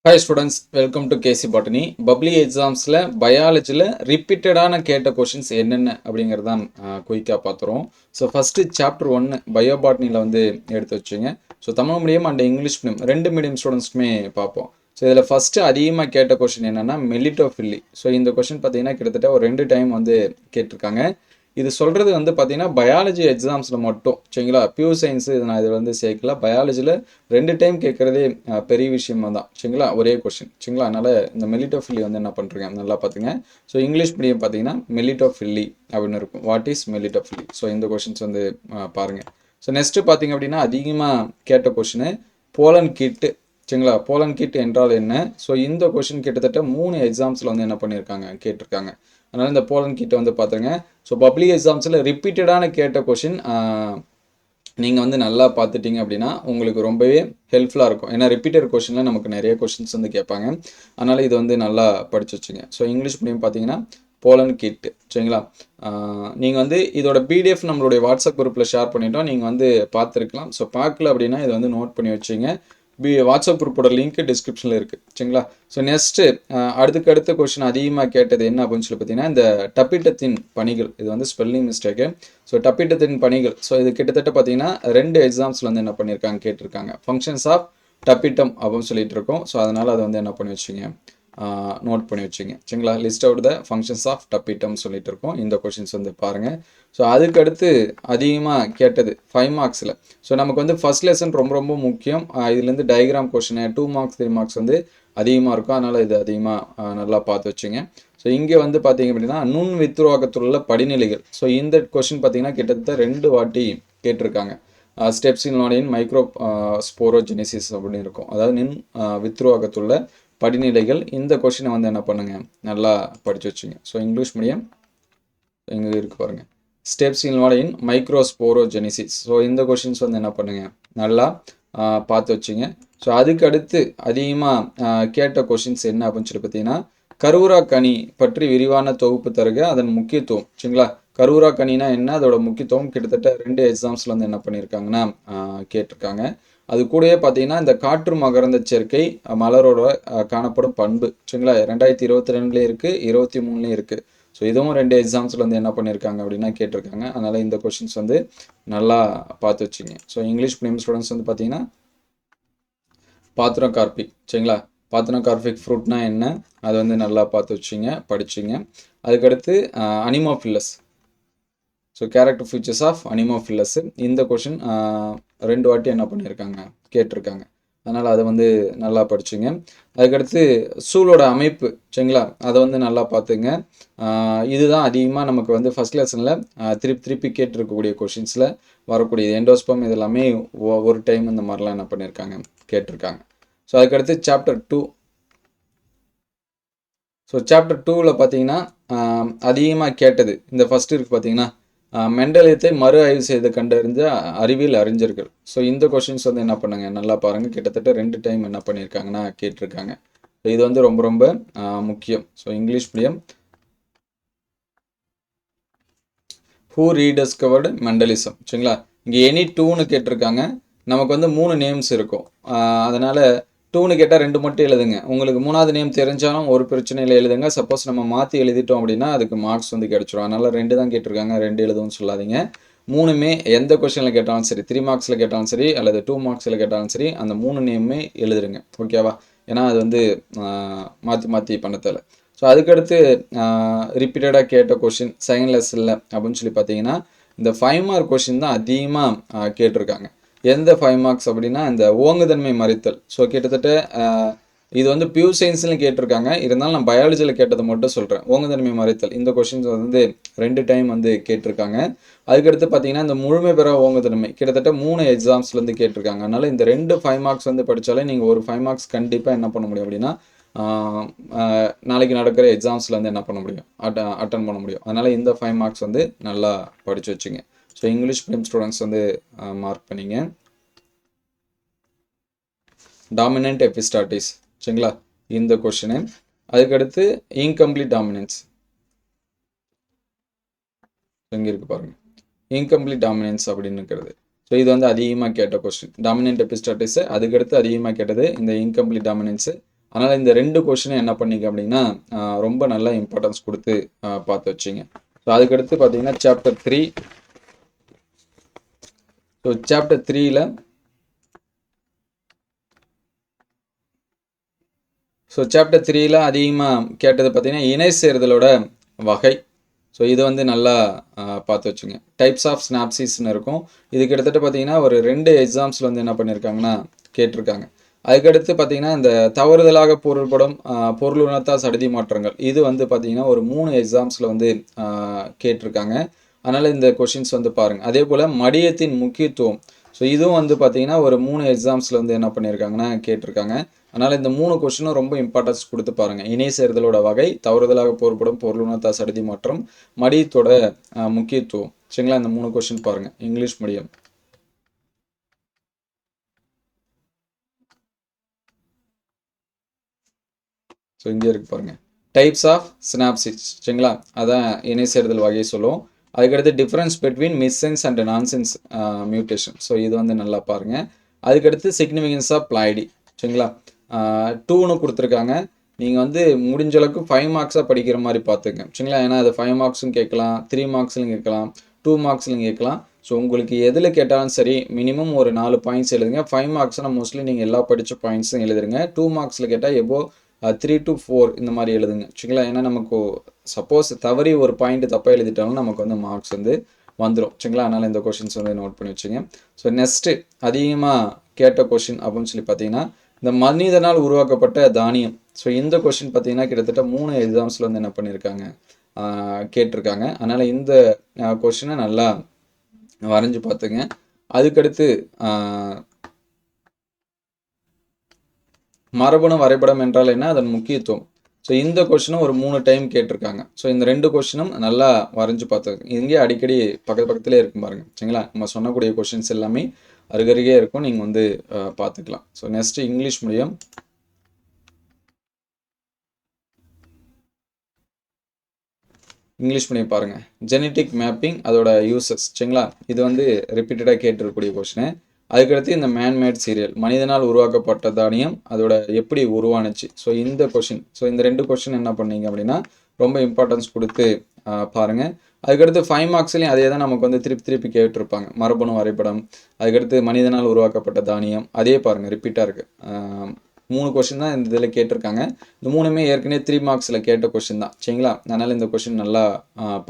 Hi students, welcome to KC Botany. Bubbly examsல பயாலஜில ரிப்பீட்டடான கேட்ட questions என்னென்ன அப்படிங்கிறதான் குயிக்காக பார்த்துருவோம். ஸோ ஃபஸ்ட்டு சாப்டர் 1 பயோபாட்னியில் வந்து எடுத்து வச்சுங்க. So Tamil medium and English medium ரெண்டு மீடியம் ஸ்டூடெண்ட்ஸ்க்குமே பார்ப்போம். ஸோ இதில் ஃபஸ்ட்டு அதிகமாக கேட்ட கொஷின் என்னென்னா மெலிட்டோஃபில்லி. ஸோ இந்த கொஷின் பார்த்தீங்கன்னா கிட்டத்தட்ட ஒரு 2 டைம் வந்து கேட்டிருக்காங்க. இது சொல்கிறது வந்து பார்த்தீங்கன்னா பயாலஜி எக்ஸாம்ஸில் மட்டும் சரிங்களா. பியூர் சயின்ஸு இது நான் இதில் வந்து சேர்க்கல. பயாலஜியில் 2 டைம் கேட்குறதே பெரிய விஷயமா தான் சரிங்களா. ஒரே கொஷின் சரிங்களா. அதனால் இந்த மெலிட்டோஃபில்லி வந்து என்ன பண்ணுறீங்க நல்லா பார்த்துங்க. ஸோ இங்கிலீஷ் மீடியம் பார்த்தீங்கன்னா மெலிட்டோஃபில்லி அப்படின்னு இருக்கும். What is melittophily? ஸோ இந்த கொஷின்ஸ் வந்து பாருங்கள். ஸோ நெக்ஸ்ட்டு பார்த்தீங்க அப்படின்னா அதிகமாக கேட்ட கொஷின் போலன் கிட்டு சரிங்களா. போலன் கிட் என்றால் என்ன? ஸோ இந்த கொஷின் கிட்டத்தட்ட 3 எக்ஸாம்ஸில் வந்து என்ன பண்ணியிருக்காங்க கேட்டிருக்காங்க. அதனால் இந்த போலன் கிட்ட வந்து பார்த்துருங்க. ஸோ பப்ளிக் எக்ஸாம்ஸில் ரிப்பீட்டடான கேட்ட கொஷின் நீங்கள் வந்து நல்லா பார்த்துட்டீங்க அப்படின்னா உங்களுக்கு ரொம்பவே ஹெல்ப்ஃபுல்லாக இருக்கும். ஏன்னா ரிப்பீட்டட் கொஷினில் நமக்கு நிறைய கொஷின்ஸ் வந்து கேட்பாங்க. அதனால் இது வந்து நல்லா படித்து வச்சுங்க. ஸோ இங்கிலீஷ் மீடியம் பார்த்தீங்கன்னா போலன் கிட் சரிங்களா. நீங்கள் வந்து இதோட பிடிஎஃப் நம்மளுடைய வாட்ஸ்அப் குரூப்பில் ஷேர் பண்ணிட்டோம். நீங்கள் வந்து பார்த்துருக்கலாம். ஸோ பார்க்கல அப்படின்னா இதை வந்து நோட் பண்ணி வச்சுங்க. வாட்ஸ்அப் குரூப்போட லிங்க் டிஸ்கிரிப்ஷனில் இருக்குது சரிங்களா. ஸோ நெக்ஸ்ட்டு அடுத்த கொஸ்டின் அதிகமாக கேட்டது என்ன அப்படின்னு சொல்லி பார்த்தீங்கன்னா இந்த டப்பிட்டத்தின் பணிகள். இது வந்து ஸ்பெல்லிங் மிஸ்டேக்கு. ஸோ டப்பிட்டத்தின் பணிகள். ஸோ இது கிட்டத்தட்ட பார்த்தீங்கன்னா 2 எக்ஸாம்ஸில் வந்து என்ன பண்ணியிருக்காங்க கேட்டிருக்காங்க. ஃபங்க்ஷன்ஸ் ஆஃப் டப்பிட்டம் அப்படின்னு சொல்லிட்டு இருக்கோம். ஸோ அதனால் அதை வந்து என்ன பண்ணி வச்சுங்க நோட் பண்ணி வச்சுங்க சரிங்களா. List out the functions of tapetum சொல்லிட்டு இருக்கோம். இந்த கொஷின்ஸ் வந்து பாருங்கள். ஸோ அதுக்கடுத்து அதிகமாக கேட்டது 5 மார்க்ஸில். ஸோ நமக்கு வந்து ஃபஸ்ட் லெசன் ரொம்ப ரொம்ப முக்கியம். இதுலேருந்து டயக்ராம் கொஷின் 2 மார்க்ஸ் 3 மார்க்ஸ் வந்து அதிகமாக இருக்கும். அதனால் இது அதிகமாக நல்லா பார்த்து வச்சுங்க. ஸோ இங்கே வந்து பார்த்தீங்க அப்படின்னா நுண் வித்துருவாக்கத்தில் உள்ள படிநிலைகள். ஸோ இந்த கொஷின் பார்த்தீங்கன்னா கிட்டத்தட்ட 2 வாட்டி கேட்டிருக்காங்க. ஸ்டெப்ஸ் இன் மைக்ரோ ஸ்போரோஜெனிசிஸ் அப்படின்னு இருக்கும். அதாவது வித்துருவாக்கத்துள்ள படிநிலைகள். இந்த கொஷினை வந்து என்ன பண்ணுங்க நல்லா படித்து வச்சுங்க. ஸோ இங்கிலீஷ் மீடியம் இங்கே இருக்கு பாருங்கள். ஸ்டெப்ஸ் இன் மைக்ரோஸ்போரோஜெனிசிஸ். ஸோ இந்த கொஷின்ஸ் வந்து என்ன பண்ணுங்க நல்லா பார்த்து வச்சுங்க. ஸோ அதுக்கு அடுத்து அதிகமாக கேட்ட கொஷின்ஸ் என்ன அப்படின்னு சொல்லி பார்த்தீங்கன்னா கருவுரா கனி பற்றி விரிவான தொகுப்பு தருக அதன் முக்கியத்துவம் சரிங்களா. கருவுரா கனினா என்ன, அதோட முக்கியத்துவம் கிட்டத்தட்ட 2 எக்ஸாம்ஸில் வந்து என்ன பண்ணியிருக்காங்கன்னா கேட்டிருக்காங்க. அது கூடவே பார்த்தீங்கன்னா இந்த காற்று மகரந்த சேர்க்கை மலரோட காணப்படும் பண்பு சரிங்களா. 2022 இருக்குது, 23 இருக்குது. ஸோ இதுவும் 2 எக்ஸாம்ஸில் வந்து என்ன பண்ணியிருக்காங்க அப்படின்னா கேட்டிருக்காங்க. அதனால் இந்த கொஷின்ஸ் வந்து நல்லா பார்த்து வச்சுங்க. ஸோ இங்கிலீஷ் மீடியம் ஸ்டூடெண்ட்ஸ் வந்து பார்த்தீங்கன்னா பாத்திரம் கார்பிக் சரிங்களா. பாத்திரம் கார்பிக் ஃப்ரூட்னா என்ன அதை வந்து நல்லா பார்த்து வச்சுங்க படிச்சுங்க. அதுக்கடுத்து anemophilous. So character features of anemophilous. இந்த கொஷின் 2 வாட்டி என்ன பண்ணியிருக்காங்க கேட்டிருக்காங்க. அதனால் அதை வந்து நல்லா படிச்சுங்க. அதுக்கடுத்து சூழோட அமைப்பு சரிங்களா, அதை வந்து நல்லா பார்த்துங்க. இதுதான் அதிகமாக நமக்கு வந்து ஃபஸ்ட் லெசனில் திருப்பி கேட்டிருக்கக்கூடிய கொஷின்ஸில் வரக்கூடிய எண்டோஸ்பம் இது எல்லாமே ஒரு டைம் இந்த மாதிரிலாம் என்ன பண்ணியிருக்காங்க கேட்டிருக்காங்க. ஸோ அதுக்கடுத்து சாப்டர் 2. ஸோ சாப்டர் 2வில் பார்த்தீங்கன்னா அதிகமாக கேட்டது இந்த ஃபஸ்ட்டு இருக்குது பார்த்தீங்கன்னா மெண்டலியத்தை மறு ஆய்வு செய்து கண்டறிஞ்ச அறிவியல் அறிஞர்கள். ஸோ இந்த கொஷின்ஸ் வந்து என்ன பண்ணுங்க நல்லா பாருங்கள். கிட்டத்தட்ட 2 டைம் என்ன பண்ணியிருக்காங்கன்னா கேட்டிருக்காங்க. ஸோ இது வந்து ரொம்ப ரொம்ப முக்கியம். So English medium who rediscovered Mendelism சரிங்களா. இங்கே எனி 2ன்னு கேட்டிருக்காங்க. நமக்கு வந்து 3 நேம்ஸ் இருக்கும். அதனால் 2ன்னு கேட்டால் 2 மட்டும் எழுதுங்க. உங்களுக்கு 3வது நேம் தெரிஞ்சாலும் ஒரு பிரச்சனையில் எழுதுங்க. சப்போஸ் நம்ம மாற்றி எழுதிட்டோம் அப்படின்னா அதுக்கு மார்க்ஸ் வந்து கிடச்சிரும். அதனால் 2 தான் கேட்டிருக்காங்க, 2 எழுதுன்னு சொல்லாதீங்க. 3மே எந்த கொஸ்டினில் கேட்டாலும் சரி, 3 மார்க்ஸில் கேட்டாலும் சரி அல்லது 2 மார்க்ஸில் கேட்டாலும் சரி அந்த 3 நேமுமே எழுதுருங்க ஓகேவா. ஏன்னா அது வந்து மாற்றி பண்ண தேவை. ஸோ அதுக்கடுத்து ரிப்பீட்டடாக கேட்ட கொஷின் செகண்ட் லெசனில் அப்படின்னு சொல்லி பார்த்தீங்கன்னா இந்த 5 மார்க் கொஷின் தான் அதிகமாக கேட்டிருக்காங்க. எந்த 5 மார்க்ஸ் அப்படின்னா இந்த ஓங்குதன்மை மறைத்தல். ஸோ கிட்டத்தட்ட இது வந்து பியூர் சயின்ஸ்லையும் கேட்டிருக்காங்க. இருந்தாலும் நான் பயாலஜியில் கேட்டதை மட்டும் சொல்கிறேன். ஓங்குதன்மை மறைத்தல் இந்த கொஷின்ஸ் வந்து 2 டைம் வந்து கேட்டிருக்காங்க. அதுக்கடுத்து பார்த்தீங்கன்னா இந்த முழுமை பெற ஓங்குதன்மை கிட்டத்தட்ட 3 எக்ஸாம்ஸ்லேருந்து கேட்டிருக்காங்க. அதனால் இந்த 2 5 மார்க்ஸ் வந்து படித்தாலே நீங்கள் ஒரு 5 மார்க்ஸ் கண்டிப்பாக என்ன பண்ண முடியும் அப்படின்னா நாளைக்கு நடக்கிற எக்ஸாம்ஸில் வந்து என்ன பண்ண முடியும் அட்டன் பண்ண முடியும். அதனால் இந்த 5 மார்க்ஸ் வந்து நல்லா படித்து வச்சுங்க. ஸோ இங்கிலீஷ் மீடியம் ஸ்டூடெண்ட்ஸ் வந்து மார்க் பண்ணிங்க. டாமினன்ட் எபிஸ்டாட்டிஸ் சரிங்களா இந்த கொஷினு. அதுக்கடுத்து இன்கம்ப்ளீட் டாமினன்ஸ் இங்கே இருக்குது பாருங்கள். இன்கம்ப்ளீட் டாமினன்ஸ் அப்படின்னு இருக்கிறது. ஸோ இது வந்து அதிகமாக கேட்ட கொஸ்டின் டாமினன்ட் எபிஸ்டாட்டிஸ். அதுக்கடுத்து அதிகமாக கேட்டது இந்த இன்கம்ப்ளீட் டாமினன்ஸு. அதனால் இந்த 2 கொஷினும் என்ன பண்ணிங்க அப்படின்னா ரொம்ப நல்லா இம்பார்ட்டன்ஸ் கொடுத்து பார்த்து வச்சிங்க. ஸோ அதுக்கடுத்து பார்த்தீங்கன்னா சாப்டர் 3. ஸோ சாப்டர் 3ல் அதிகமாக கேட்டது பார்த்தீங்கன்னா இணை சேர்தலோட வகை. ஸோ இது வந்து நல்லா பார்த்து வச்சுங்க. டைப்ஸ் ஆஃப் ஸ்னாப்சிஸ்ன்னு இருக்கும். இது கிட்டத்தட்ட பார்த்தீங்கன்னா ஒரு 2 எக்ஸாம்ஸில் வந்து என்ன பண்ணியிருக்காங்கன்னா கேட்டிருக்காங்க. அதுக்கடுத்து பார்த்தீங்கன்னா இந்த தவறுதலாக பொருள்படும் பொருளுணர்த்தா சடுதி மாற்றங்கள் இது வந்து பார்த்தீங்கன்னா ஒரு 3 எக்ஸாம்ஸில் வந்து கேட்டிருக்காங்க. அதனால் இந்த கொஷின்ஸ் வந்து பாருங்கள். அதே போல் மடியத்தின் முக்கியத்துவம். ஸோ இதுவும் வந்து பார்த்தீங்கன்னா ஒரு 3 எக்ஸாம்ஸில் வந்து என்ன பண்ணியிருக்காங்கன்னா கேட்டிருக்காங்க. அதனால் இந்த 3 கொஷினும் ரொம்ப இம்பார்ட்டன்ஸ் கொடுத்து பாருங்கள். இணை சேர்தலோட வகை, தவறுதலாக பொருள்படும் பொருளுணர்த்தா சடுதி மாற்றம், மடியத்தோட முக்கியத்துவம். சரிங்களா? இந்த 3 கொஷின் பாருங்கள். English medium. ஸோ இங்கே இருக்கு பாருங்கள். Types of synapsis. சரிங்களா? அதான் இணை சேர்தல் வகையை சொல்லுவோம். அதுக்கடுத்து difference between missense and nonsense mutation. So இது வந்து நல்லா பாருங்கள். அதுக்கடுத்து சிக்னிஃபிகன்ஸ் ஆஃப் பிளாய்டி. சரிங்களா? 2ன்னு கொடுத்துருக்காங்க. நீங்கள் வந்து முடிஞ்ச அளவுக்கு 5 மார்க்ஸாக படிக்கிற மாதிரி பார்த்துங்க. சரிங்களா? ஏன்னா அது 5 மார்க்ஸும் கேட்கலாம், 3 மார்க்ஸ்லையும் கேட்கலாம், 2 மார்க்ஸ்லையும் கேட்கலாம். ஸோ உங்களுக்கு எதில் கேட்டாலும் சரி மினிமம் ஒரு 4 பாயிண்ட்ஸ் எழுதுங்க. 5 மார்க்ஸ்னால் மோஸ்ட்லி நீங்கள் எல்லா படித்த பாயிண்ட்ஸும் எழுதுருங்க. 2 மார்க்ஸில் கேட்டால் எபோ 3 to 4 இந்த மாதிரி எழுதுங்க. சரிங்களா? ஏன்னா நமக்கு சப்போஸ் தவறி ஒரு பாயிண்ட் தப்பாக எழுதிட்டாலும் நமக்கு வந்து மார்க்ஸ் வந்து வந்துடும். சரிங்களா? அதனால் இந்த கொஷின்ஸ் வந்து நோட் பண்ணி வச்சுங்க. ஸோ நெக்ஸ்ட்டு அதிகமாக கேட்ட கொஷின் அப்படின்னு சொல்லி பார்த்தீங்கன்னா இந்த மனிதனால் உருவாக்கப்பட்ட தானியம். ஸோ இந்த கொஷின் பார்த்தீங்கன்னா கிட்டத்தட்ட 3 எக்ஸாம்ஸில் வந்து என்ன பண்ணியிருக்காங்க கேட்டிருக்காங்க. அதனால் இந்த கொஷினை நல்லா வரைஞ்சி பார்த்துங்க. அதுக்கடுத்து மரபணு வரைபடம் என்றால் என்ன, அதன் முக்கியத்துவம். ஸோ இந்த கொஷினும் ஒரு 3 டைம் கேட்டிருக்காங்க. ஸோ இந்த 2 கொஷினும் நல்லா வரைஞ்சி பார்த்துங்க. இங்கே அடிக்கடி பக்கத்துலேயே இருக்கும் பாருங்கள். சரிங்களா? நம்ம சொன்னக்கூடிய கொஷின்ஸ் எல்லாமே அருகருகே இருக்கும். நீங்கள் வந்து பார்த்துக்கலாம். So next English medium. English medium பாருங்கள். ஜெனட்டிக் மேப்பிங் அதோட யூசஸ். சரிங்களா? இது வந்து ரிப்பீட்டடாக கேட்டிருக்கக்கூடிய கொஷினு. அதுக்கடுத்து இந்த மேன்மேட் சீரியல் மனிதனால் உருவாக்கப்பட்ட தானியம் அதோட எப்படி உருவானுச்சு. ஸோ இந்த கொஷின். ஸோ இந்த 2 கொஷின் என்ன பண்ணீங்க அப்படின்னா ரொம்ப இம்பார்ட்டன்ஸ் கொடுத்து பாருங்கள். அதுக்கடுத்து 5 மார்க்ஸ்லையும் அதே தான் நமக்கு வந்து திருப்பி கேட்டிருப்பாங்க. மரபணு வரைபடம், அதுக்கடுத்து மனிதனால் உருவாக்கப்பட்ட தானியம் அதே பாருங்கள் ரிப்பீட்டாக இருக்குது. 3 கொஷின் தான் இந்த இதில் கேட்டிருக்காங்க. இந்த 3மே ஏற்கனவே 3 மார்க்ஸில் கேட்ட கொஷின் தான். சரிங்களா? அதனால் இந்த கொஷின் நல்லா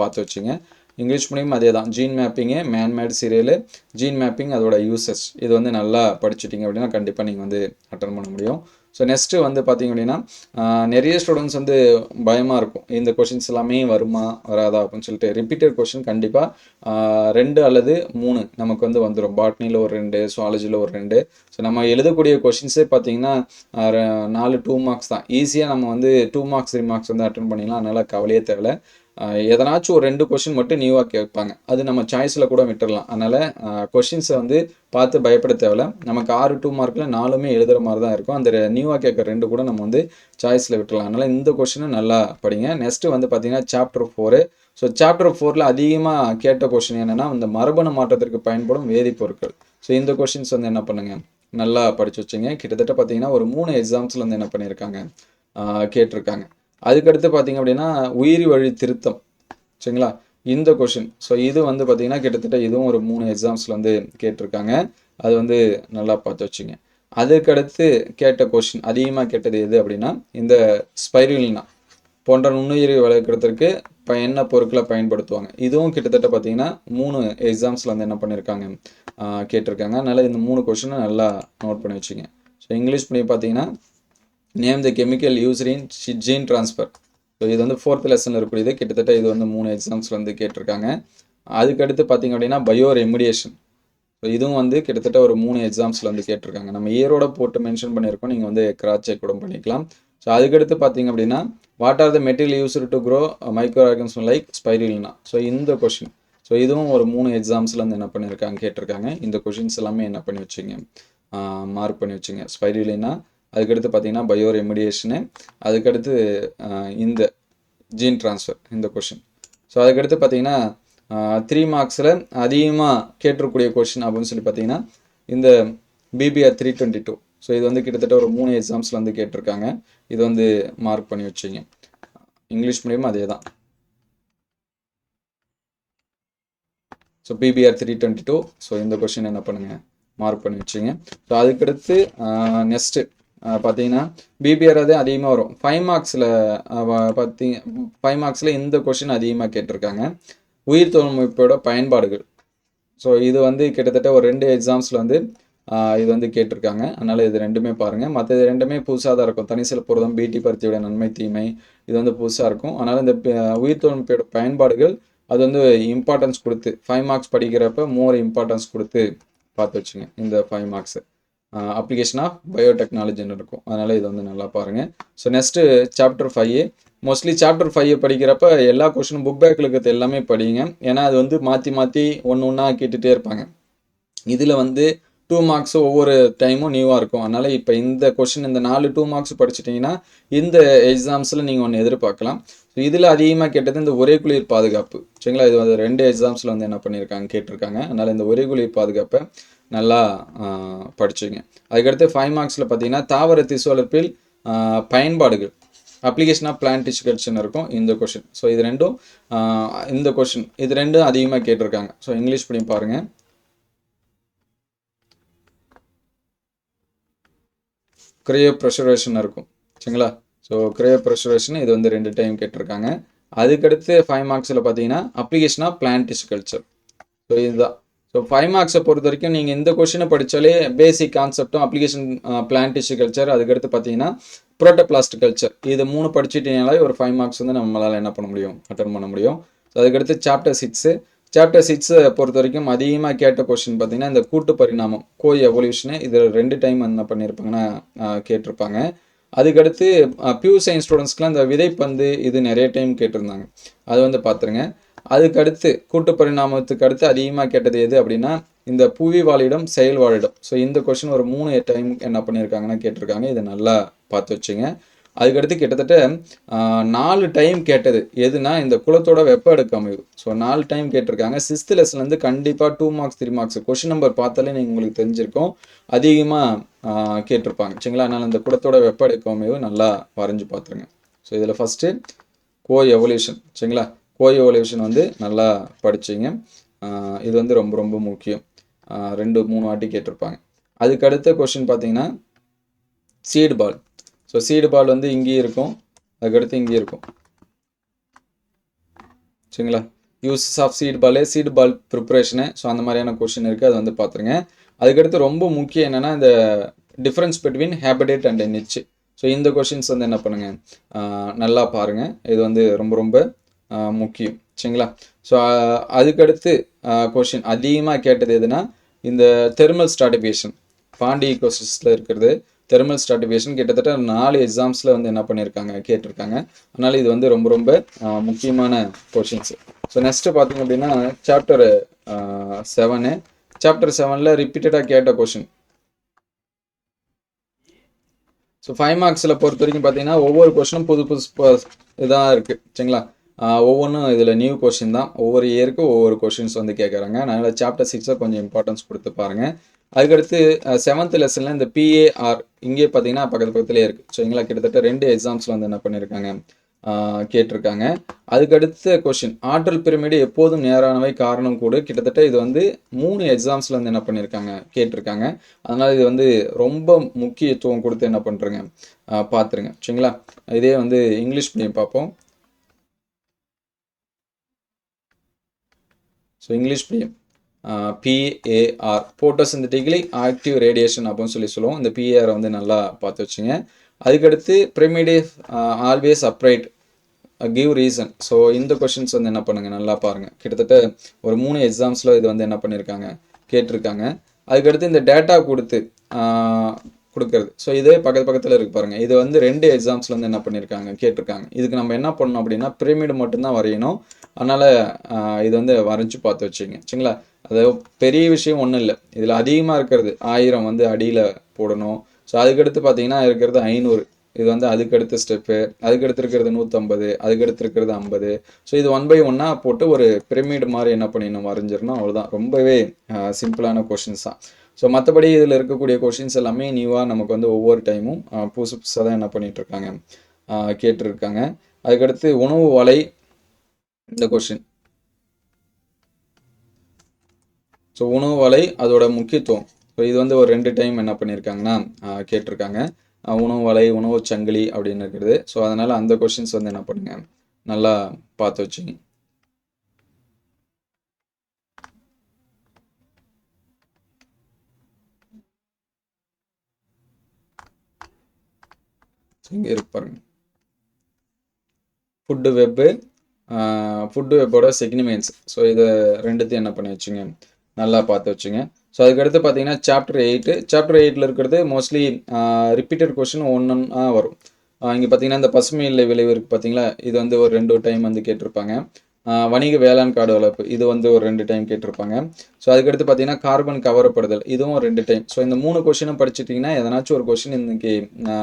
பார்த்து வச்சுங்க. இங்கிலீஷ் மீடியம் அதே தான். Gene mapping, man made cereal, gene mapping அதோட யூசஸ் இது வந்து நல்லா படிச்சுட்டிங்க அப்படின்னா கண்டிப்பாக நீங்கள் வந்து அட்டன் பண்ண முடியும். ஸோ நெக்ஸ்ட்டு வந்து பார்த்திங்க அப்படின்னா நிறைய ஸ்டூடெண்ட்ஸ் வந்து பயமாக இருக்கும். இந்த கொஷின்ஸ் எல்லாமே வருமா வராதா அப்படின்னு சொல்லிட்டு. ரிப்பீட்டட் கொஷின் கண்டிப்பாக 2 அல்லது 3 நமக்கு வந்து வந்துடும். பாட்னியில் ஒரு 2, சுவாலஜியில் ஒரு 2. ஸோ நம்ம எழுதக்கூடிய கொஷின்ஸே பார்த்திங்கன்னா 4 2 மார்க்ஸ் தான். ஈஸியாக நம்ம வந்து 2 மார்க்ஸ் 3 மார்க்ஸ் வந்து அட்டன் பண்ணிடலாம். அதனால் கவலையே தேவை. எதனாச்சும் ஒரு 2 கொஷின் மட்டும் நியூவாக கேட்பாங்க. அது நம்ம சாய்ஸில் கூட விட்டுடலாம். அதனால் கொஷின்ஸை வந்து பார்த்து பயப்பட தேவையில்ல. நமக்கு 6 2 மார்க்கில் 4மே எழுதுகிற மாதிரி தான் இருக்கும். அந்த நியூவாக கேட்குற 2 கூட நம்ம வந்து சாய்ஸில் விட்டுடலாம். அதனால் இந்த கொஷினும் நல்லா படிங்க. நெக்ஸ்ட்டு வந்து பார்த்திங்கன்னா சாப்டர் 4. ஸோ சாப்டர் 4ல் அதிகமாக கேட்ட கொஷின் என்னென்னா இந்த மரபணு மாற்றத்திற்கு பயன்படும் வேதிப்பொருட்கள். ஸோ இந்த கொஷின்ஸ் வந்து என்ன பண்ணுங்கள் நல்லா படித்து வச்சுங்க. கிட்டத்தட்ட பார்த்திங்கன்னா ஒரு 3 எக்ஸாம்ஸில் வந்து என்ன பண்ணியிருக்காங்க கேட்டிருக்காங்க. அதுக்கடுத்து பார்த்திங்க அப்படின்னா உயிரி வழி திருத்தம். சரிங்களா? இந்த கொஷின். ஸோ இது வந்து பார்த்திங்கன்னா கிட்டத்தட்ட இதுவும் ஒரு 3 எக்ஸாம்ஸில் வந்து கேட்டிருக்காங்க. அது வந்து நல்லா பார்த்து வச்சுங்க. அதுக்கடுத்து கேட்ட கொஷின் அதிகமாக கேட்டது எது அப்படின்னா இந்த ஸ்பைருலினா போன்ற நுண்ணுயிரி வளர்க்குறதுக்கு என்ன பொருட்களை பயன்படுத்துவாங்க. இதுவும் கிட்டத்தட்ட பார்த்திங்கன்னா 3 எக்ஸாம்ஸில் வந்து என்ன பண்ணியிருக்காங்க கேட்டிருக்காங்க. அதனால் இந்த 3 கொஷினை நல்லா நோட் பண்ணி வச்சுங்க. ஸோ இங்கிலீஷ் பண்ணி பார்த்தீங்கன்னா name the chemical used in gene transfer. So இது வந்து 4th லெசனில் இருக்கக்கூடியது. கிட்டத்தட்ட இது வந்து 3 எக்ஸாம்ஸில் வந்து கேட்டிருக்காங்க. அதுக்கடுத்து பார்த்திங்க அப்படின்னா பயோ ரெமிடியேஷன். ஸோ இதுவும் வந்து கிட்டத்தட்ட ஒரு 3 எக்ஸாம்ஸில் வந்து கேட்டிருக்காங்க. நம்ம இயரோட போட்டு மென்ஷன் பண்ணியிருக்கோம். நீங்கள் வந்து கிராஸ் செக் கூட பண்ணிக்கலாம். ஸோ அதுக்கடுத்து பார்த்திங்க அப்படின்னா what are the material used to grow micro organism like spirulina. So இந்த கொஷின். ஸோ இதுவும் ஒரு 3 எக்ஸாம்ஸில் வந்து என்ன பண்ணியிருக்காங்க கேட்டிருக்காங்க. இந்த கொஷின்ஸ் எல்லாமே என்ன பண்ணி வச்சுங்க மார்க் பண்ணி வச்சுங்க. ஸ்பைருலினா, அதுக்கடுத்து பார்த்திங்கன்னா பயோ ரெமிடியேஷனு, அதுக்கடுத்து இந்த ஜீன் ட்ரான்ஸ்ஃபர் இந்த கொஷின். ஸோ அதுக்கடுத்து பார்த்திங்கன்னா 3 மார்க்ஸில் அதிகமாக கேட்டிருக்கக்கூடிய கொஷின் அப்படின்னு சொல்லி பார்த்திங்கன்னா இந்த பிபிஆர் 322. ஸோ இது வந்து கிட்டத்தட்ட ஒரு 3 எக்ஸாம்ஸில் வந்து கேட்டிருக்காங்க. இது வந்து மார்க் பண்ணி வச்சிங்க. இங்கிலீஷ் மீடியம் அதே தான். So PPR 322. ஸோ இந்த கொஷின் என்ன பண்ணுங்கள், மார்க் பண்ணி வச்சிங்க. ஸோ அதுக்கடுத்து நெக்ஸ்ட்டு பார்த்தீங்கன்னா பிபிஆர் அதே அதிகமாக வரும். 5 மார்க்ஸில் பார்த்தீங்க 5 மார்க்ஸில் இந்த கொஷின் அதிகமாக கேட்டிருக்காங்க. உயிர் தொழில்நுட்போட பயன்பாடுகள். ஸோ இது வந்து கிட்டத்தட்ட ஒரு 2 எக்ஸாம்ஸில் வந்து இது வந்து கேட்டிருக்காங்க. அதனால் இது ரெண்டுமே பாருங்கள். மற்ற இது ரெண்டுமே புதுசாக தான் இருக்கும். தனிசில புரதம், பிடி பருத்தியோட நன்மை தீமை, இது வந்து புதுசாக இருக்கும். அதனால் இந்த உயிர் தொழில்நுட்போட பயன்பாடுகள் அது வந்து இம்பார்ட்டன்ஸ் கொடுத்து 5 மார்க்ஸ் படிக்கிறப்ப மோர் இம்பார்ட்டன்ஸ் கொடுத்து பார்த்து வச்சுங்க. இந்த 5 மார்க்ஸு அப்ளிகேஷன் ஆஃப் பயோடெக்னாலஜின்னு இருக்கும். அதனால் இது வந்து நல்லா பாருங்கள். So next chapter 5. Mostly chapter 5 படிக்கிறப்ப எல்லா கொஷினும் புக் பேக்கில் இருக்கிறது எல்லாமே படிங்க. ஏன்னா அது வந்து மாற்றி மாற்றி ஒன்று ஒன்றா கேட்டுகிட்டே இருப்பாங்க. இதில் வந்து 2 மார்க்ஸ் ஒவ்வொரு டைமும் நியூவாக இருக்கும். அதனால் இப்போ இந்த கொஷின் இந்த 4 2 மார்க்ஸ் படிச்சிட்டிங்கன்னா இந்த எக்ஸாம்ஸில் நீங்கள் ஒன்று எதிர்பார்க்கலாம். ஸோ இதில் அதிகமாக கேட்டது இந்த ஒரே குளிர் பாதுகாப்பு. சரிங்களா, இது வந்து 2 எக்ஸாம்ஸில் வந்து என்ன பண்ணியிருக்காங்க கேட்டிருக்காங்க. அதனால் இந்த ஒரே குளிர் பாதுகாப்பை நல்லா படிச்சுங்க. அதுக்கடுத்து 5 மார்க்ஸில் பார்த்தீங்கன்னா தாவர திசு வளர்ப்பில் பயன்பாடுகள், அப்ளிகேஷன் ஆஃப் பிளான்ட் டிஷ்யூ கல்ச்சர்னு இருக்கும் இந்த கொஷின். ஸோ இது ரெண்டும் இந்த கொஷின் இது ரெண்டும் அதிகமாக கேட்டிருக்காங்க. ஸோ இங்கிலீஷ் மீடியம் பாருங்கள். கிரையோ ப்ரெஷரேஷன் இருக்கும். சரிங்களா, ஸோ கிரையோ ப்ரெஷரேஷன் இது வந்து 2 டைம் கேட்டிருக்காங்க. அதுக்கடுத்து 5 மார்க்ஸில் பார்த்தீங்கன்னா application of plant tissue culture. So இதுதான். ஸோ 5 மார்க்ஸை பொறுத்த வரைக்கும் நீங்கள் இந்த கொஷினை படித்தாலே பேசிக் கான்செப்டும் அப்ளிகேஷன் பிளான்ட் டிஷ்யூ கல்ச்சர், அதுக்கடுத்து பார்த்தீங்கன்னா புரோட்டோபிளாஸ்ட் கல்ச்சர், இது 3 படிச்சுட்டீங்கனாலே ஒரு 5 மார்க்ஸ் வந்து நம்மளால் என்ன பண்ண முடியும், அட்டன் பண்ண முடியும். ஸோ அதுக்கடுத்து சாப்டர் 6. சாப்டர் 6 பொறுத்த வரைக்கும் அதிகமாக கேட்ட கொஷின் பார்த்தீங்கன்னா இந்த கூட்டு பரிணாமம், கோ எவல்யூஷனு, இதில் 2 டைம் என்ன பண்ணியிருப்பாங்கன்னா கேட்டிருப்பாங்க. அதுக்கடுத்து பியூர் சயின்ஸ் ஸ்டூடெண்ட்ஸ்க்குலாம் இந்த விதைப்பந்து இது நிறைய டைம் கேட்டிருந்தாங்க. அது வந்து பார்த்துருங்க. அதுக்கடுத்து கூட்டு பரிணாமத்துக்கு அடுத்து அதிகமாக கேட்டது எது அப்படின்னா இந்த புவி வாழிடம், செயல் வாழிடம். ஸோ இந்த கொஷின் ஒரு 3 டைம் என்ன பண்ணியிருக்காங்கன்னா கேட்டிருக்காங்க. இதை நல்லா பார்த்து வச்சுங்க. அதுக்கடுத்து கிட்டத்தட்ட 4 டைம் கேட்டது எதுனா இந்த குலத்தோட வெப்ப அடுக்கு அமைவு. ஸோ 4 டைம் கேட்டிருக்காங்க. 6th லெசன்லேருந்து கண்டிப்பாக 2 மார்க்ஸ் 3 மார்க்ஸ் கொஷின் நம்பர் பார்த்தாலே நீங்கள் உங்களுக்கு தெரிஞ்சிருக்கும் அதிகமாக கேட்டிருப்பாங்க. சரிங்களா, அதனால் இந்த குலத்தோட வெப்ப அடுக்கு அமைவு நல்லா வரைஞ்சி பார்த்துருங்க. ஸோ இதில் ஃபஸ்ட்டு கோ எவல்யூஷன். சரிங்களா, கோ எவல்யூஷன் வந்து நல்லா படிச்சிங்க. இது வந்து ரொம்ப ரொம்ப முக்கியம். 2-3 வாட்டி கேட்டிருப்பாங்க. அதுக்கடுத்த கொஷின் பார்த்தீங்கன்னா seed ball. So seed ball வந்து இங்கேயும் இருக்கும், அதுக்கடுத்து இங்கேயும் இருக்கும். சரிங்களா, யூசஸ் ஆஃப் சீடு பால் ப்ரிப்பரேஷனு. ஸோ அந்த மாதிரியான கொஷின் இருக்குது, அது வந்து பார்த்துருங்க. அதுக்கடுத்து ரொம்ப முக்கியம் என்னென்னா இந்த difference between habitat and niche. So இந்த கொஷின்ஸ் வந்து என்ன பண்ணுங்கள், நல்லா பாருங்கள். இது வந்து ரொம்ப ரொம்ப முக்கியம். சரிங்களா, ஸோ அதுக்கடுத்து கொஷின் அதிகமாக கேட்டது எதுனா இந்த தெர்மல் ஸ்ட்ராட்டிஃபிகேஷன், பாண்டி ஈகோசிஸ்டில் இருக்கிறது. தெர்மல் ஸ்ட்ராட்டிஃபிகேஷன் கிட்டத்தட்ட 4 எக்ஸாம்ஸில் வந்து என்ன பண்ணியிருக்காங்க கேட்டிருக்காங்க. அதனால் இது வந்து ரொம்ப ரொம்ப முக்கியமான கொஷின்ஸு. ஸோ நெக்ஸ்ட்டு பார்த்தீங்க அப்படின்னா சாப்டர் 7. சாப்டர் 7ல் ரிப்பீட்டடாக கேட்ட கொஷின். ஸோ 5 மார்க்ஸில் பொறுத்த வரைக்கும் பார்த்தீங்கன்னா ஒவ்வொரு கொஷினும் புது இதாக இருக்குது. சரிங்களா, ஒவ்வொன்றும் இதில் நியூ கொஷின் தான். ஒவ்வொரு இயருக்கு ஒவ்வொரு கொஷின்ஸ் வந்து கேட்குறாங்க. அதனால் சாப்டர் 6 கொஞ்சம் இம்பார்ட்டன்ஸ் கொடுத்து பாருங்கள். அதுக்கடுத்து 7th லெசனில் இந்த பிஏஆர் இங்கே பார்த்தீங்கன்னா பக்கத்துலேயே இருக்குது. சரிங்களா, கிட்டத்தட்ட 2 எக்ஸாம்ஸில் வந்து என்ன பண்ணியிருக்காங்க கேட்டிருக்காங்க. அதுக்கடுத்த கொஷின் ஆற்றல் பிரமிடு எப்போதும் நேரானவை காரணம் கூட. கிட்டத்தட்ட இது வந்து 3 எக்ஸாம்ஸில் வந்து என்ன பண்ணியிருக்காங்க கேட்டிருக்காங்க. அதனால் இது வந்து ரொம்ப முக்கியத்துவம் கொடுத்து என்ன பண்ணுறங்க பார்த்துருங்க. சரிங்களா, இதே வந்து இங்கிலீஷ் மீடியம் பார்ப்போம். So English medium PAR photosynthetically active radiation அப்படின்னு சொல்லுவோம். இந்த பிஏஆரை வந்து நல்லா பார்த்து வச்சுங்க. அதுக்கடுத்து pyramid always upright give reason. So இந்த கொஷின்ஸ் வந்து என்ன பண்ணுங்கள் நல்லா பாருங்கள். கிட்டத்தட்ட ஒரு 3 எக்ஸாம்ஸில் இது வந்து என்ன பண்ணியிருக்காங்க கேட்டிருக்காங்க. அதுக்கடுத்து இந்த டேட்டா கொடுக்கறது. ஸோ இதே பக்கத்தில் இருக்கு பாருங்கள். இது வந்து 2 எக்ஸாம்ஸில் வந்து என்ன பண்ணியிருக்காங்க கேட்டிருக்காங்க. இதுக்கு நம்ம என்ன பண்ணணும் அப்படின்னா பிரமிடு மட்டும்தான் வரையணும். அதனால் இது வந்து வரைஞ்சி பார்த்து வச்சுங்க. சரிங்களா, அது பெரிய விஷயம் ஒன்றும் இல்லை. இதில் அதிகமாக இருக்கிறது 1000 வந்து அடியில் போடணும். ஸோ அதுக்கடுத்து பார்த்தீங்கன்னா இருக்கிறது 500. இது வந்து அதுக்கடுத்த ஸ்டெப்பு. அதுக்கடுத்து இருக்கிறது 150. அதுக்கடுத்து இருக்கிறது 50. ஸோ இது 1 by 1 போட்டு ஒரு பிரமிடு மாதிரி என்ன பண்ணிடணும் வரைஞ்சிடணும். அவ்வளோதான். ரொம்பவே சிம்பிளான கொஷின்ஸ் தான். ஸோ மற்றபடி இதில் இருக்கக்கூடிய கொஷின்ஸ் எல்லாமே நியூவாக நமக்கு வந்து ஒவ்வொரு டைமும் புதுசு புதுசாக தான் என்ன பண்ணிகிட்ருக்காங்க கேட்டிருக்காங்க. அதுக்கடுத்து உணவு வலை இந்த கொஷின். ஸோ உணவு வலை அதோட முக்கியத்துவம். ஸோ இது வந்து ஒரு 2 டைம் என்ன பண்ணியிருக்காங்கன்னா கேட்டிருக்காங்க. உணவு வலை, உணவு சங்கிலி அப்படின்னு இருக்குது. ஸோ அதனால் அந்த கொஷின்ஸ் வந்து என்ன பண்ணுங்க, நல்லா பார்த்து வச்சுங்க. இங்கே இருக்கு பாருங்க. ஃபுட்டு வெப்போட சிக்னிமென்ட்ஸ். ஸோ இதை ரெண்டுத்தையும் என்ன பண்ணி வச்சுங்க, நல்லா பார்த்து வச்சுங்க. ஸோ அதுக்கடுத்து பார்த்தீங்கன்னா சாப்டர் 8 இருக்கிறது மோஸ்ட்லி ரிப்பீட்டட் கொஷின் ஒன்றா வரும். இங்கே பார்த்தீங்கன்னா இந்த பசுமை இல்லை விளைவு இருக்குது பார்த்தீங்களா, இது வந்து ஒரு 2 டைம் வந்து கேட்டிருப்பாங்க. வணிக வேளாண் காடு வளர்ப்பு இது வந்து ஒரு 2 டைம் கேட்டிருப்பாங்க. ஸோ அதுக்கடுத்து பார்த்தீங்கன்னா கார்பன் கவரப்படுதல் இதுவும் 2 டைம். ஸோ இந்த 3 கொஷினும் படிச்சுட்டிங்கன்னா எதனாச்சும் ஒரு கொஷின் இன்னைக்கு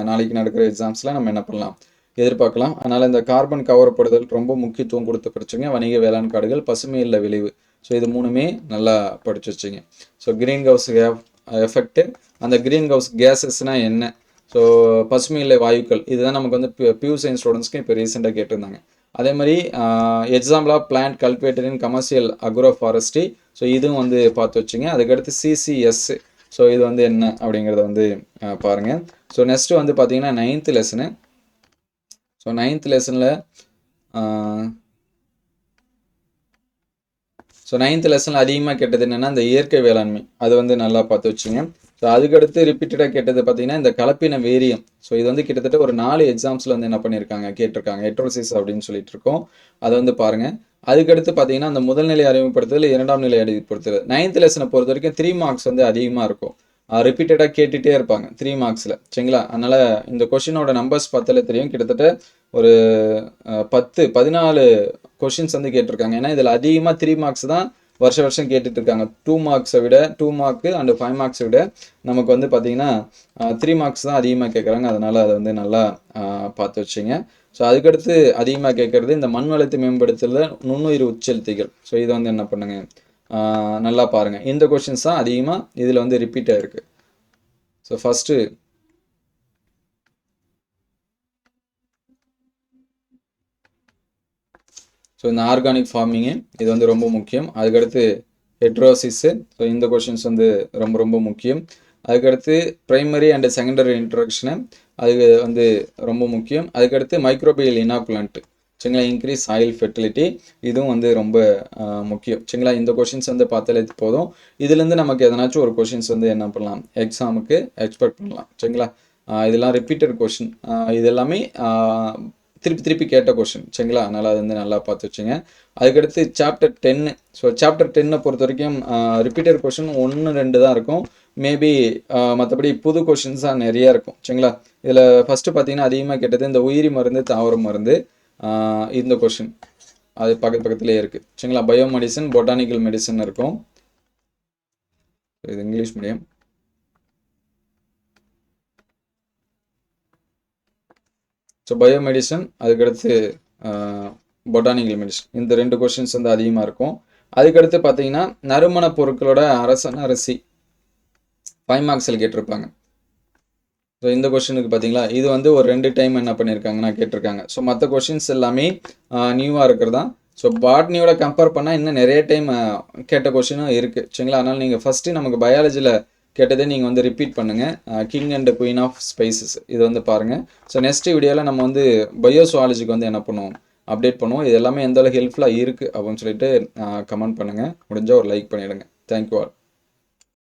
நாளைக்கு நடக்கிற எக்ஸாம்ஸில் நம்ம என்ன பண்ணலாம், எதிர்பார்க்கலாம். அதனால் இந்த கார்பன் கவரப்படுதல் ரொம்ப முக்கியத்துவம் கொடுத்து படிச்சுங்க. வணிக வேளாண் காடுகள், பசுமை இல்லை விளைவு, ஸோ இது 3மே நல்லா படிச்சு வச்சுங்க. ஸோ கிரீன் ஹவுஸ் எஃபெக்ட், அந்த கிரீன் ஹவுஸ் கேஸஸ்னால் என்ன, ஸோ பசுமை இல்லை வாயுக்கள் இதுதான் நமக்கு வந்து பியூர் சயின்ஸ் ஸ்டூடெண்ட்ஸ்க்கு இப்போ ரீசெண்டாக கேட்டிருந்தாங்க. அதே மாதிரி example of plant cultivated in commercial agro forestry, so இதுவும் வந்து பார்த்து வச்சுங்க. அதுக்கடுத்து CCS, ஸோ இது வந்து என்ன அப்படிங்கிறத வந்து பாருங்கள். ஸோ நெக்ஸ்ட்டு வந்து பார்த்தீங்கன்னா 9th லெசனு. ஸோ 9th லெசனில் அதிகமாக கேட்டது என்னென்னா இந்த இயற்கை வேளாண்மை, அது வந்து நல்லா பார்த்து வச்சுங்க. ஸோ அதுக்கடுத்து ரிப்பீட்டடாக கேட்டது பார்த்தீங்கன்னா இந்த கலப்பின வேரியம். ஸோ இது வந்து கிட்டத்தட்ட ஒரு 4 எக்ஸாம்ஸில் வந்து என்ன பண்ணியிருக்காங்க கேட்டிருக்காங்க, ஹெட்ரோசிஸ் அப்படின்னு சொல்லிட்டு இருக்கோம், அதை வந்து பாருங்கள். அதுக்கடுத்து பார்த்தீங்கன்னா அந்த முதல்நிலை அறிமுகப்படுத்துதல், 2ஆம் நிலை அறிமுகப்படுத்துதல். 9th லெசனை பொறுத்த வரைக்கும் 3 மார்க்ஸ் வந்து அதிகமாக இருக்கும். ரிப்பீட்டடாக கேட்டுகிட்டே இருப்பாங்க 3 மார்க்ஸில், சரிங்களா. அதனால் இந்த கொஷினோட நம்பர்ஸ் பார்த்தாலே தெரியும், கிட்டத்தட்ட ஒரு 14 கொஷின்ஸ் வந்து கேட்டிருக்காங்க. ஏன்னா இதில் அதிகமாக 3 மார்க்ஸ் தான் வருஷம் கேட்டுட்டு இருக்காங்க. 2 மார்க்ஸை விட 2 மார்க்கு அண்ட் 5 மார்க்ஸை விட நமக்கு வந்து பார்த்தீங்கன்னா 3 மார்க்ஸ் தான் அதிகமாக கேட்குறாங்க. அதனால் அதை வந்து நல்லா பார்த்து வச்சுங்க. ஸோ அதுக்கடுத்து அதிகமாக கேட்குறது இந்த மண் வளத்தை மேம்படுத்துதல், நுண்ணுயிர் உட்செலுத்திகள். ஸோ இதை வந்து என்ன பண்ணுங்க, நல்லா பாருங்கள். இந்த கொஷின்ஸ் தான் அதிகமாக இதில் வந்து ரிப்பீட் ஆகிருக்கு. ஸோ ஃபஸ்ட்டு ஸோ இந்த ஆர்கானிக் ஃபார்மிங்கு இது வந்து ரொம்ப முக்கியம். அதுக்கடுத்து ஹெட்ரோசிஸ்ஸு, ஸோ இந்த கொஷின்ஸ் வந்து ரொம்ப ரொம்ப முக்கியம். அதுக்கடுத்து ப்ரைமரி அண்ட் செகண்டரி இன்ட்ரடக்ஷனு, அது வந்து ரொம்ப முக்கியம். அதுக்கடுத்து மைக்ரோபியல் இனாகுலண்ட், சரிங்களா, இன்க்ரீஸ் ஆயில் ஃபெர்டிலிட்டி, இதுவும் வந்து ரொம்ப முக்கியம், சரிங்களா. இந்த கொஷின்ஸ் வந்து பார்த்தாலே போதும். இதுலேருந்து நமக்கு எதனாச்சும் ஒரு கொஷின்ஸ் வந்து என்ன பண்ணலாம், எக்ஸாமுக்கு எக்ஸ்பெக்ட் பண்ணலாம், சரிங்களா. இதெல்லாம் ரிப்பீட்டட் கொஷின், இது எல்லாமே திருப்பி கேட்ட கொஷின், சரிங்களா. அதனால் அது வந்து நல்லா பார்த்து வச்சுங்க. அதுக்கடுத்து சாப்டர் 10. ஸோ சாப்டர் 10 பொறுத்த வரைக்கும் ரிப்பீட்டட் கொஷின் 1-2 தான் இருக்கும். மேபி மற்றபடி புது கொஷின்ஸ் தான் நிறையா இருக்கும், சரிங்களா. இதில் ஃபஸ்ட்டு பார்த்தீங்கன்னா அதிகமாக கேட்டது இந்த உயிரி மருந்து, தாவர மருந்து, இந்த கொஷின் அது பக்கத்துலேயே இருக்குது, சரிங்களா. பயோ மெடிசன், பொட்டானிக்கல் மெடிசன் இருக்கும். இது English medium. So bio medicine, அதுக்கடுத்து பொட்டானிக்கல் மெடிசன், இந்த 2 கொஷின்ஸ் வந்து அதிகமாக இருக்கும். அதுக்கடுத்து பார்த்தீங்கன்னா நறுமண பொருட்களோட அரசன் அரிசி 5 மார்க்ஸில் கேட்டிருப்பாங்க. ஸோ இந்த கொஷினுக்கு பார்த்தீங்களா, இது வந்து ஒரு 2 டைம் என்ன பண்ணியிருக்காங்கன்னா கேட்டிருக்காங்க. ஸோ மற்ற கொஷின்ஸ் எல்லாமே நியூவாக இருக்கிறதா. ஸோ பாட்னியோட கம்பேர் பண்ணால் இன்னும் நிறைய டைம் கேட்ட கொஷினும் இருக்குது, சரிங்களா. அதனால் நீங்கள் ஃபஸ்ட்டு நமக்கு பயாலஜியில் கேட்டதே நீங்கள் வந்து ரிப்பீட் பண்ணுங்கள். King and queen of spices இது வந்து பாருங்கள். ஸோ நெக்ஸ்ட் வீடியோவில் நம்ம வந்து பயோசுவாலஜிக்கு வந்து என்ன பண்ணுவோம், அப்டேட் பண்ணுவோம். இது எல்லாமே எந்த அளவுக்கு ஹெல்ப்ஃபுல்லாக இருக்குது அப்படின்னு சொல்லிட்டு கமெண்ட் பண்ணுங்கள். முடிஞ்சால் ஒரு லைக் பண்ணிவிடுங்க. Thank you all.